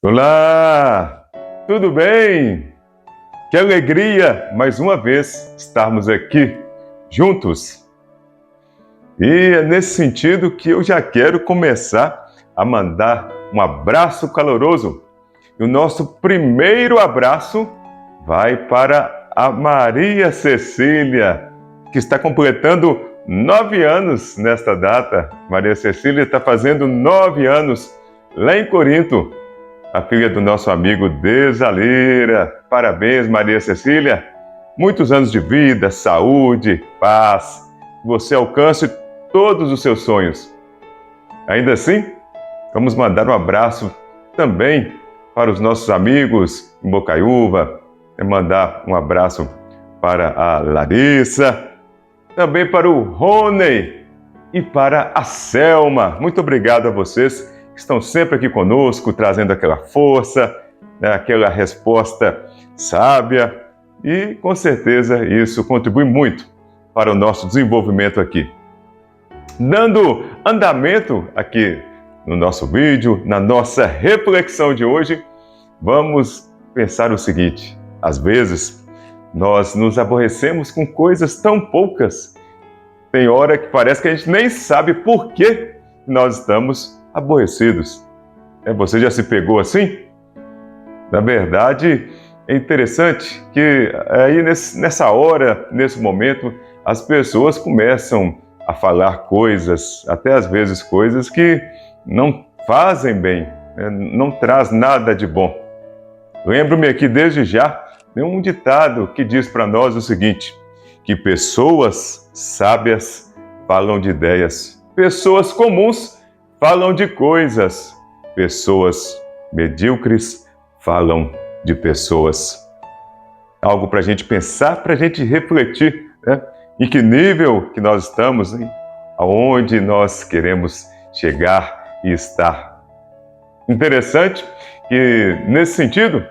Olá, tudo bem? Que alegria mais uma vez estarmos aqui juntos. E é nesse sentido que eu já quero começar a mandar um abraço caloroso. E o nosso primeiro abraço vai para a Maria Cecília, que está completando 9 anos nesta data. Maria Cecília está fazendo 9 anos lá em Corinto. A filha do nosso amigo Desalira. Parabéns, Maria Cecília. Muitos anos de vida, saúde, paz. Que você alcance todos os seus sonhos. Ainda assim, vamos mandar um abraço também para os nossos amigos em Bocaiúva. Mandar um abraço para a Larissa, também para o Rony e para a Selma. Muito obrigado a vocês que estão sempre aqui conosco, trazendo aquela força, né, aquela resposta sábia, e com certeza isso contribui muito para o nosso desenvolvimento aqui. Dando andamento aqui no nosso vídeo, na nossa reflexão de hoje, vamos pensar o seguinte: às vezes nós nos aborrecemos com coisas tão poucas. Tem hora que parece que a gente nem sabe por que nós estamos aborrecidos. Você já se pegou assim? Na verdade, é interessante que aí nessa hora, nesse momento, as pessoas começam a falar coisas, até às vezes coisas que não fazem bem, não traz nada de bom. Lembro-me aqui desde já de um ditado que diz para nós o seguinte: que pessoas sábias falam de ideias, pessoas comuns falam de coisas, pessoas medíocres falam de pessoas. Algo para a gente pensar, para a gente refletir, né? Em que nível que nós estamos, hein? Aonde nós queremos chegar e estar. Interessante que, nesse sentido,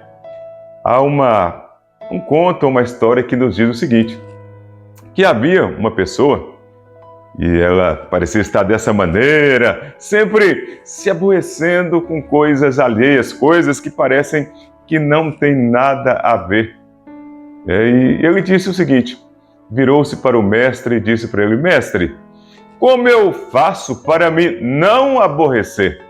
há um conto, uma história que nos diz o seguinte: que havia uma pessoa e ela parecia estar dessa maneira, sempre se aborrecendo com coisas alheias, coisas que parecem que não têm nada a ver. E ele disse o seguinte, virou-se para o mestre e disse para ele: mestre, como eu faço para me não aborrecer?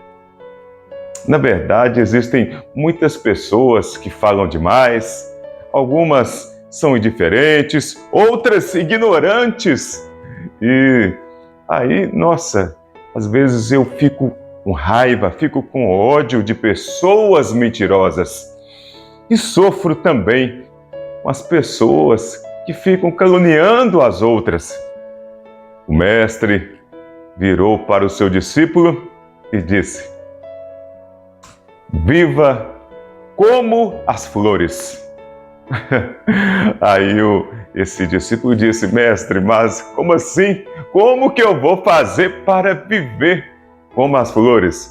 Na verdade, existem muitas pessoas que falam demais, algumas são indiferentes, outras ignorantes. E aí, nossa, às vezes eu fico com raiva, fico com ódio de pessoas mentirosas. E sofro também com as pessoas que ficam caluniando as outras. O mestre virou para o seu discípulo e disse: viva como as flores. Aí esse discípulo disse: mestre, mas como assim? Como que eu vou fazer para viver como as flores?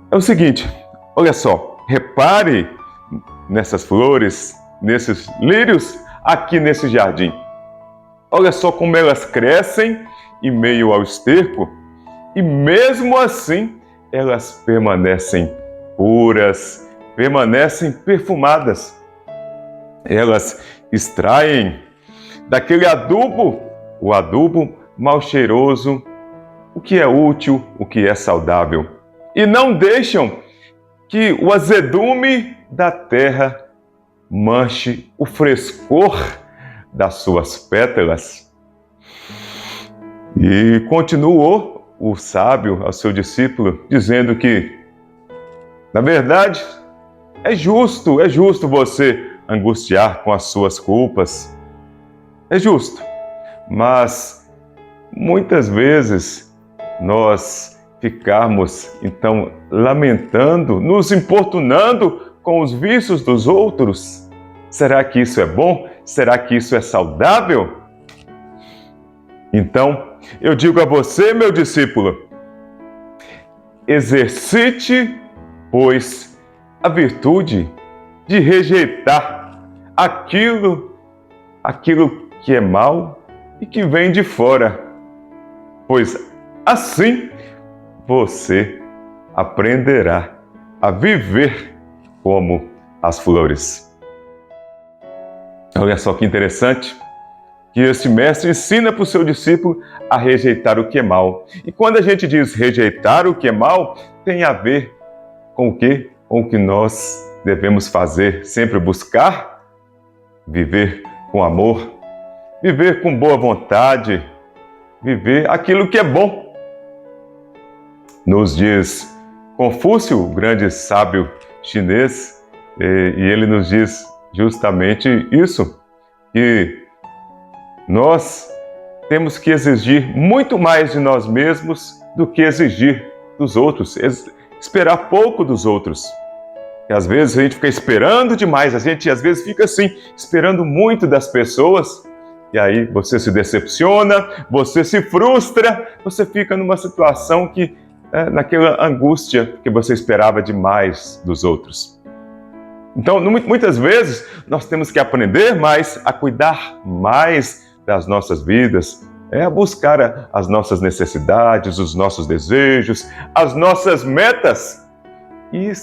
É o seguinte, olha só, repare nessas flores, nesses lírios aqui nesse jardim. Olha só como elas crescem em meio ao esterco e mesmo assim elas permanecem puras, permanecem perfumadas. Elas extraem daquele adubo, o adubo mal cheiroso, o que é útil, o que é saudável. E não deixam que o azedume da terra manche o frescor das suas pétalas. E continuou o sábio ao seu discípulo, dizendo que, na verdade, é justo você angustiar com as suas culpas. É justo, mas muitas vezes nós ficarmos, então, lamentando, nos importunando com os vícios dos outros. Será que isso é bom? Será que isso é saudável? Então, eu digo a você, meu discípulo, exercite, pois, a virtude de rejeitar aquilo que é mal e que vem de fora, pois assim você aprenderá a viver como as flores. Olha só que interessante, que esse mestre ensina para o seu discípulo a rejeitar o que é mal. E quando a gente diz rejeitar o que é mal, tem a ver com o quê? Com o que nós devemos fazer, sempre buscar viver com amor, viver com boa vontade, viver aquilo que é bom. Nos diz Confúcio, o grande sábio chinês, e ele nos diz justamente isso, que nós temos que exigir muito mais de nós mesmos do que exigir dos outros, esperar pouco dos outros. E às vezes a gente fica esperando demais, a gente às vezes fica assim, esperando muito das pessoas, e aí você se decepciona, você se frustra, você fica numa situação que naquela angústia que você esperava demais dos outros. Então, muitas vezes, nós temos que aprender mais a cuidar mais das nossas vidas, a buscar as nossas necessidades, os nossos desejos, as nossas metas. E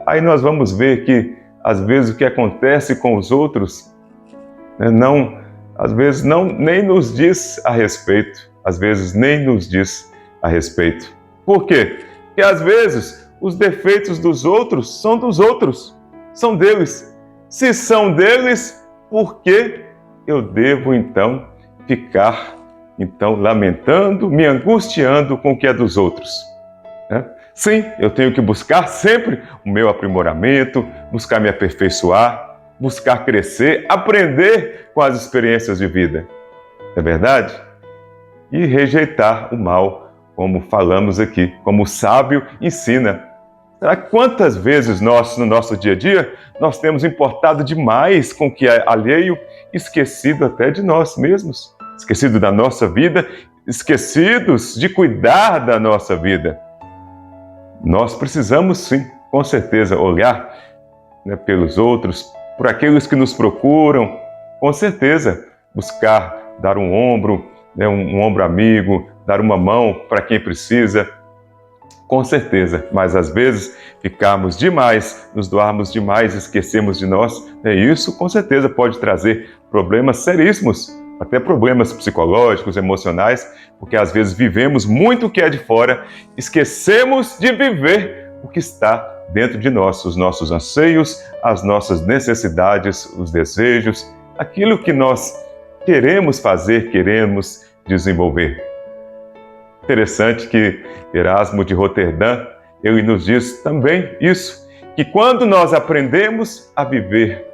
aí nós vamos ver que, às vezes, o que acontece com os outros, às vezes, nem nos diz a respeito. Às vezes, nem nos diz a respeito. Por quê? Porque às vezes os defeitos dos outros, são deles. Se são deles, por que eu devo então ficar lamentando, me angustiando com o que é dos outros? Sim, eu tenho que buscar sempre o meu aprimoramento, buscar me aperfeiçoar, buscar crescer, aprender com as experiências de vida. Não é verdade? E rejeitar o mal, como falamos aqui, como o sábio ensina. Será que quantas vezes nós, no nosso dia a dia, nós temos importado demais com o que é alheio, esquecido até de nós mesmos, esquecido da nossa vida, esquecidos de cuidar da nossa vida? Nós precisamos sim, com certeza, olhar pelos outros, por aqueles que nos procuram, com certeza, buscar dar um ombro, um ombro amigo, dar uma mão para quem precisa, com certeza, mas às vezes ficarmos demais, nos doarmos demais, esquecemos de nós, isso com certeza pode trazer problemas seríssimos, até problemas psicológicos, emocionais, porque às vezes vivemos muito o que é de fora, esquecemos de viver o que está dentro de nós, os nossos anseios, as nossas necessidades, os desejos, aquilo que nós queremos fazer, queremos desenvolver. Interessante que Erasmo de Roterdã, ele nos diz também isso, que quando nós aprendemos a viver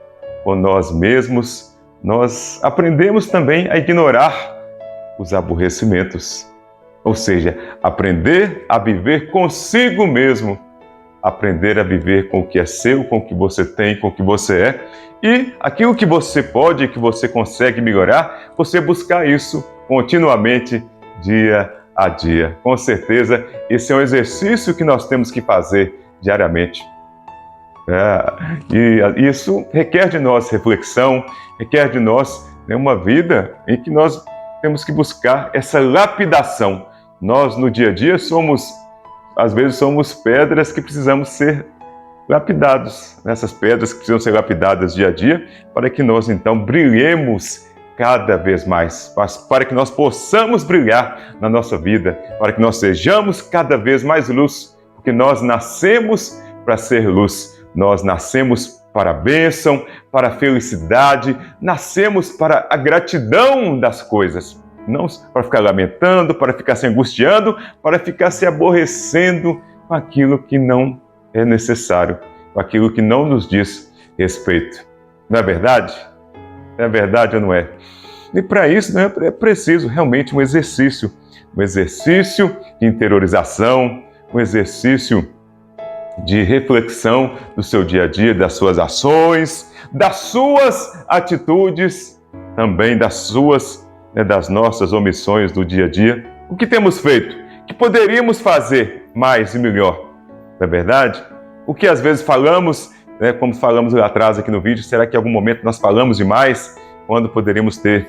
com nós mesmos, nós aprendemos também a ignorar os aborrecimentos. Ou seja, aprender a viver consigo mesmo, aprender a viver com o que é seu, com o que você tem, com o que você é, e aquilo que você pode, que você consegue melhorar, você buscar isso continuamente, dia a dia. Com certeza, esse é um exercício que nós temos que fazer diariamente. E isso requer de nós reflexão, requer de nós uma vida em que nós temos que buscar essa lapidação. Nós, no dia a dia, às vezes somos pedras que precisamos ser lapidados. Essas pedras que precisam ser lapidadas dia a dia, para que nós, então, brilhemos cada vez mais, para que nós possamos brilhar na nossa vida, para que nós sejamos cada vez mais luz, porque nós nascemos para ser luz, nós nascemos para a bênção, para a felicidade, nascemos para a gratidão das coisas, não para ficar lamentando, para ficar se angustiando, para ficar se aborrecendo com aquilo que não é necessário, com aquilo que não nos diz respeito. Não é verdade? É verdade ou não é? E para isso é preciso realmente um exercício de interiorização, um exercício de reflexão do seu dia a dia, das suas ações, das suas atitudes, também das nossas omissões do dia a dia. O que temos feito? O que poderíamos fazer mais e melhor? Não é verdade? O que às vezes falamos, como falamos lá atrás aqui no vídeo, será que em algum momento nós falamos demais, quando poderíamos ter,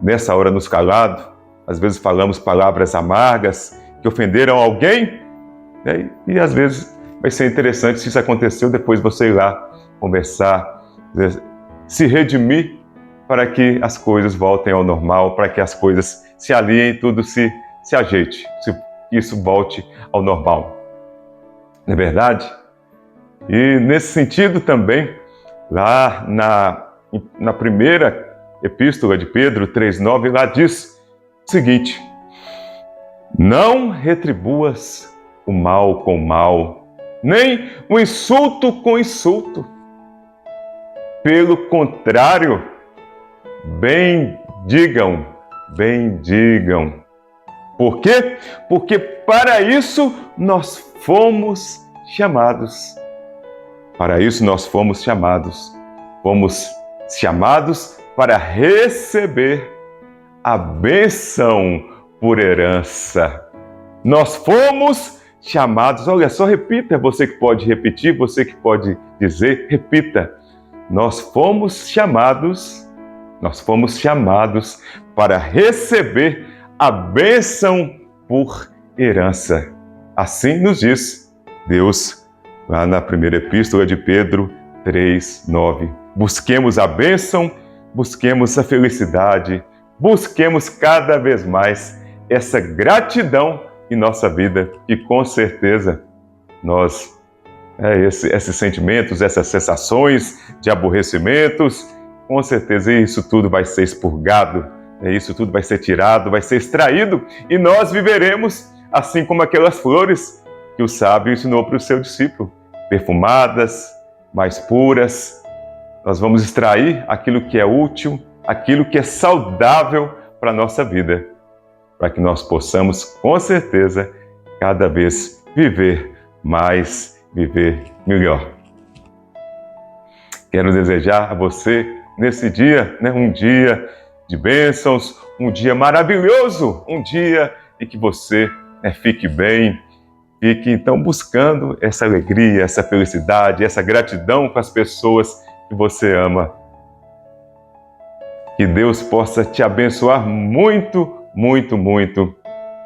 nessa hora, nos calado? Às vezes falamos palavras amargas que ofenderam alguém, e às vezes vai ser interessante se isso aconteceu, depois você ir lá conversar, se redimir para que as coisas voltem ao normal, para que as coisas se alinhem, tudo se ajeite, que isso volte ao normal. Não é verdade? E nesse sentido também, lá na primeira epístola de Pedro 3,9, lá diz o seguinte: não retribuas o mal com o mal, nem o insulto com insulto. Pelo contrário, bendigam. Por quê? Porque para isso nós fomos chamados. Para isso nós fomos chamados. Fomos chamados para receber a bênção por herança. Nós fomos chamados, olha só, repita, você que pode repetir, você que pode dizer, repita. Nós fomos chamados para receber a bênção por herança. Assim nos diz Deus lá na primeira epístola de Pedro 3,9. Busquemos a bênção, busquemos a felicidade, busquemos cada vez mais essa gratidão em nossa vida, e com certeza esses sentimentos, essas sensações de aborrecimentos, com certeza isso tudo vai ser expurgado, isso tudo vai ser tirado, vai ser extraído, e nós viveremos assim como aquelas flores que o sábio ensinou para o seu discípulo, perfumadas, mais puras. Nós vamos extrair aquilo que é útil, aquilo que é saudável para a nossa vida, para que nós possamos, com certeza, cada vez viver mais, viver melhor. Quero desejar a você, nesse dia, um dia de bênçãos, um dia maravilhoso, um dia em que você fique bem, fique então buscando essa alegria, essa felicidade, essa gratidão com as pessoas que você ama. Que Deus possa te abençoar muito, muito, muito.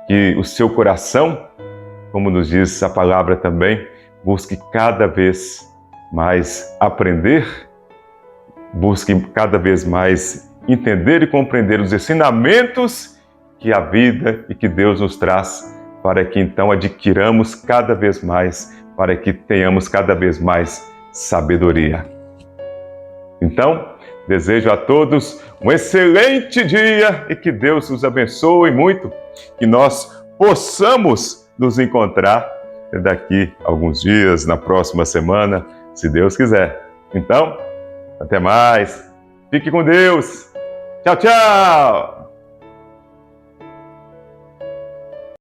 Que o seu coração, como nos diz a palavra também, busque cada vez mais aprender, busque cada vez mais entender e compreender os ensinamentos que a vida e que Deus nos traz, para que então adquiramos cada vez mais, para que tenhamos cada vez mais sabedoria. Então, desejo a todos um excelente dia e que Deus os abençoe muito, que nós possamos nos encontrar daqui a alguns dias, na próxima semana, se Deus quiser. Então, até mais. Fique com Deus. Tchau, tchau!